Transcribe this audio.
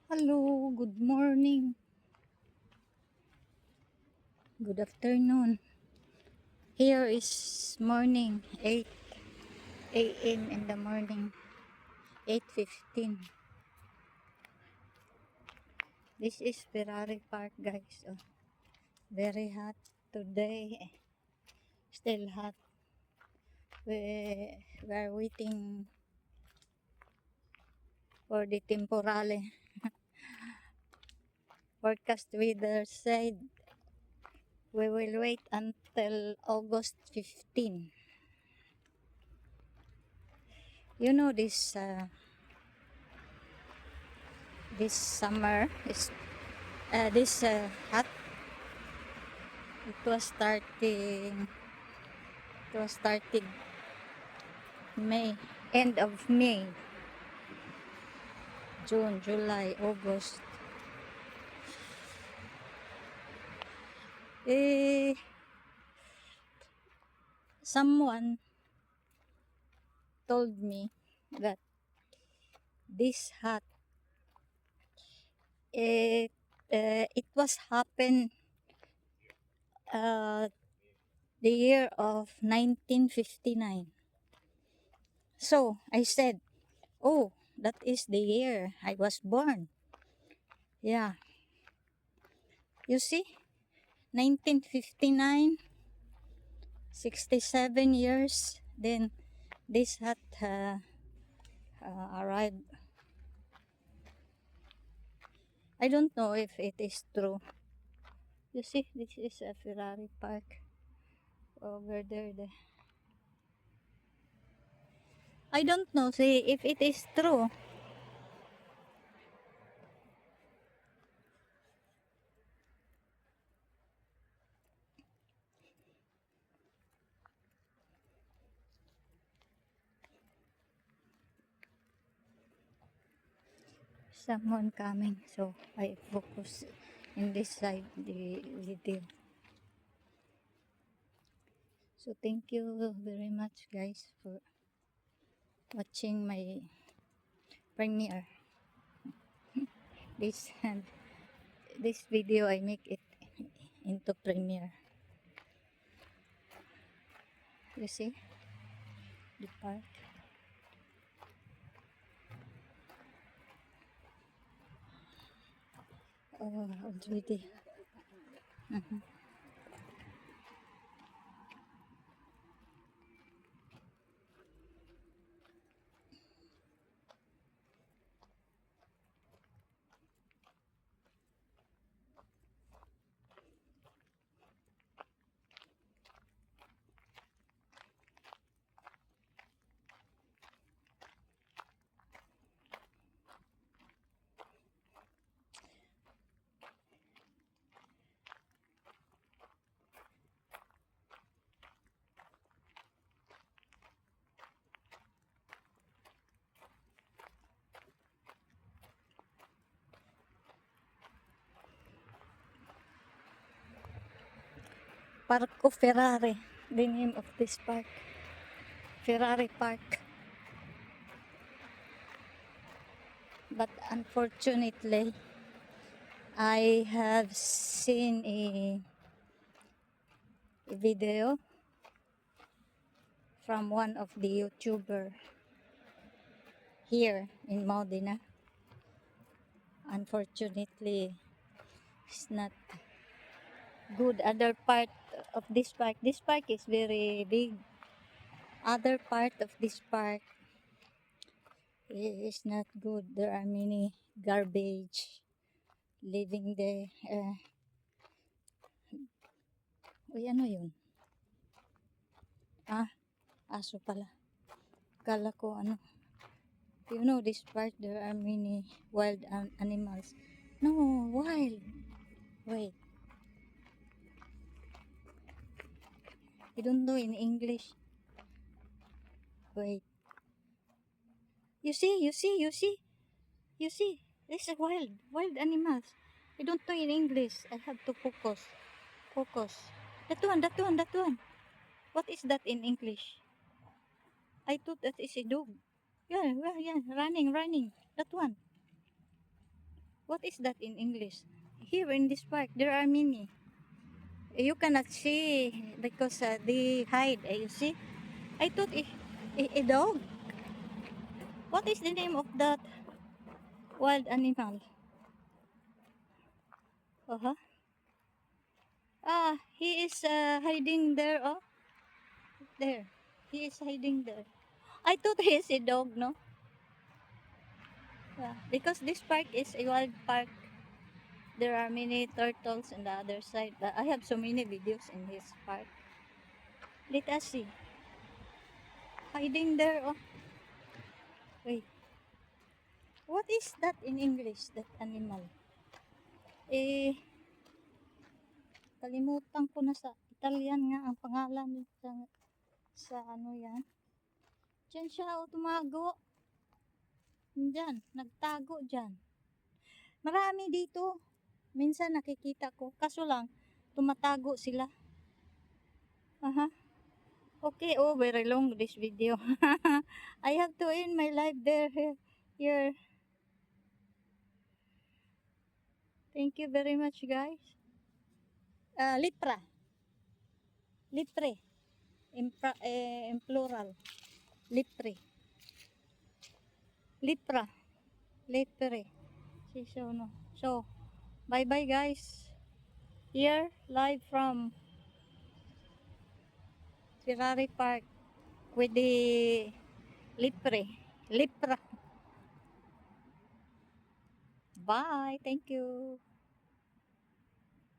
Hello, good morning. Good afternoon. Here is morning, 8 a.m. in the morning, 8:15. This is Ferrari Park, guys. Oh, very hot today. Still hot. We're waiting for the temporale. Forecast weather said we will wait until August 15. You know this summer is this hot. It was starting. It was started May, end of May, June, July, August. Eh, someone told me that this hot, it was happen uh, the year of 1959. So I said, oh, that is the year I was born. Yeah, you see, 1959, 67 years. Then this hot arrived. I don't know if it is true. You see, this is a Ferrari Park over there. I don't know, see if it is true. Someone coming, so I focus in this side the video. So thank you very much, guys, for watching my premiere. This and this video I make it into premiere. You see the park. Oh, already. Mhm. Parco Ferrari, the name of this park. Ferrari Park. But unfortunately, I have seen a video from one of the YouTuber here in Modena. Unfortunately, it's not good. Other part of this park is very big. Other part of this park is not good. There are many garbage living there. Uy, ano yun? Ah, aso pala. Kala ko ano. You know this part, there are many wild animals. No, wild. Wait. I don't know in English. Wait. You see, you see, you see, you see. This is wild animals. I don't know in English. I have to focus. Focus. That one, that one, that one. What is that in English? I thought that is a dog. Yeah, yeah, yeah. Running, running. That one. What is that in English? Here in this park, there are many. You cannot see because they hide. You see? I thought a dog. What is the name of that wild animal? Uh-huh. Ah, he is hiding there. Oh, there. He is hiding there. I thought he is a dog, no? Yeah, because this park is a wild park. There are many turtles on the other side. But I have so many videos in this park. Let us see. Hiding there. Oh, wait. What is that in English? That animal? Eh, kalimutan ko na sa Italian nga ang pangalan sa ano yan. Diyan siya tumago. Diyan, nagtago diyan. Marami dito. Minsan nakikita ko. Kaso lang, tumatago sila. Aha. Okay, oh, very long this video. I have to end my life there. Here. Thank you very much, guys. Lipra. Lipre. In plural. Lipre. Lipra. Lipre. So, no. So, bye-bye, guys. Here, live from Ferrari Park with the Lipre. Lipra. Bye. Thank you.